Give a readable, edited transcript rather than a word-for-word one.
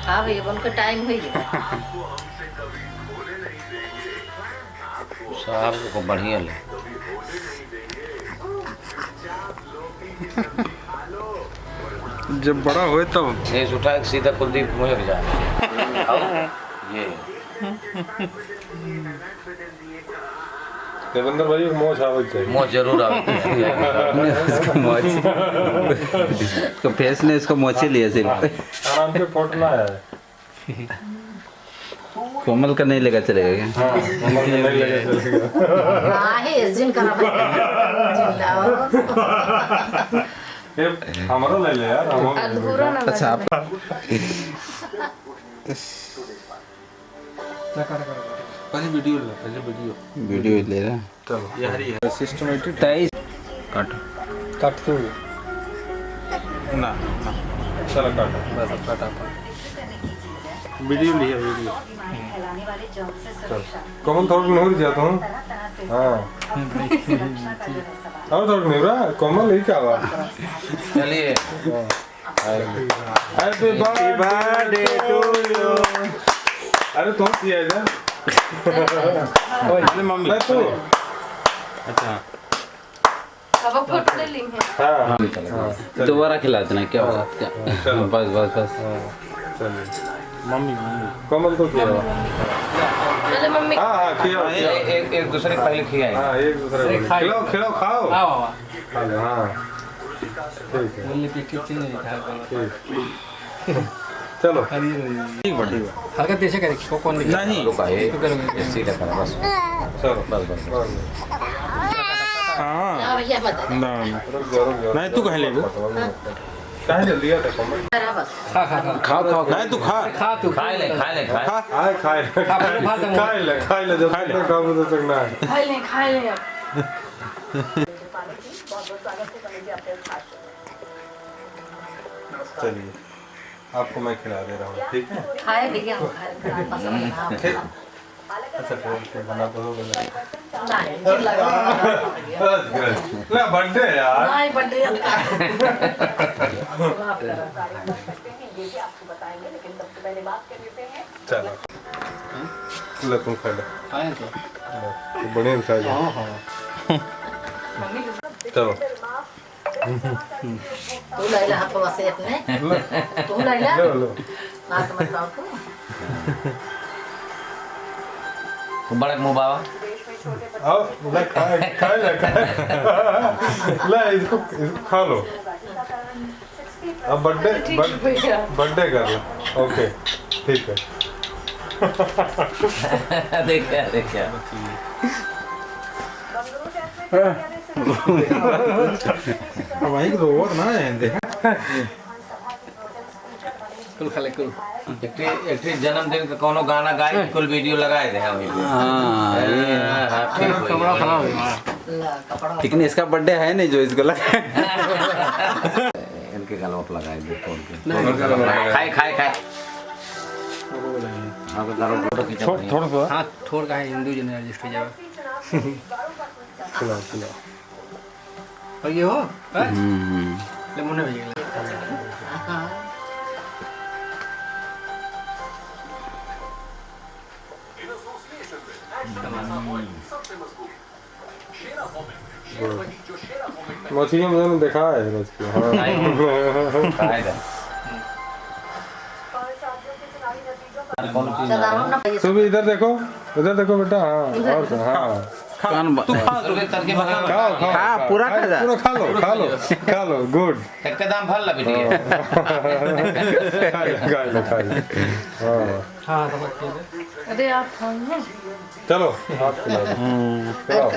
हाँ भैया उनका टाइम हो गया साहब को बढ़िया ले जब बड़ा होए तब फेस उठा के सीधा कुलदीप मुझे जा ये देवेंद्र भाई मोच आवे चाहिए। मोच जरूर आवे उसको मोच उसको फेस ने इसको मोचे लिया सिर्फ आराम से फोटना है। कोमल का नहीं लेगा चलेगा क्या? हाँ कोमल का नहीं लगे चलेगा। हाँ है इस दिन करा भाई ये हमारा ले ले यार हम अधूरा ना अच्छा आप पहले वीडियो ले वीडियो ले रहा चलो ये हरी है सिस्टमेटिक 23 काटो काट दो ना चलो काटो बस काटा वीडियो लिया वीडियो कौन थोड़ा नहीं जाता हूँ हाँ और थोड़ा नहीं रहा कोमल ही क्या हुआ चलिए हैप्पी बर्थडे टू यू अरे तुम किया इधर ओए मम्मी मैं तो अच्छा अब फोटो ले लेंगे हाँ दोबारा खिला देना क्या हुआ क्या बस बस बस चलिए मम्मी कोमल तो किया हुआ चले मम्मी हाँ हाँ किया एक दूसरे के पहले खिलाए हाँ एक दूसरे को खिलाओ खिलाओ खाओ खा लो हाँ ठीक है ठीक चलो हल्का देशे करे कौन नहीं रुका है सीधा करा बस चलो बस बस हाँ हाँ भैया मत ना नहीं तू कहाँ ले वो कहाँ ले लिया था कोमल करा बस खाओ खाओ नहीं तू खा खाए ले खा खाए ले जब तक खाओ तो तक ना खाए ले अब चलिए आपको मैं खिला दे रहा हूँ ठीक है खाए भैया खाए पसंद ना अच्छा फिर बना तो होगा नहीं लगा ना बर्थडे यार नहीं बर्थडे चलो ले तुम खा लो बढ़िया खा लो चलो तू लैला हाथ से अपने तू लैला लो ना समझ पाओ तू बड़े मुंह बाबा आओ ले खाए ले इसको खा लो अब बर्थडे कर लो ओके ठीक है देखिए भाई रोवर ना है कुल खा ले कुल एक जन्मदिन का कोनो गाना गाए कुल वीडियो लगाए थे हम कमरा खराब है लेकिन इसका बर्थडे है नहीं जो इसको लगा इनके गलों पर लगाए दे फोन के खाए हाँ तो दारू फोटो खींचा थोड़ा सा हां थोड़ा का हिंदू जन रजिस्ट हो जाएगा खिलाओ और ये हो ले मुन्ने भेज मछली मैंने देखा है रोज की हाँ सुबह इधर देखो बेटा हाँ और हाँ कान खाओ खा पूरा खा जा खा लो गुड एक दाम फल ला बेटी खा ले हां सब अरे आप खाओ चलो आप खिलाओ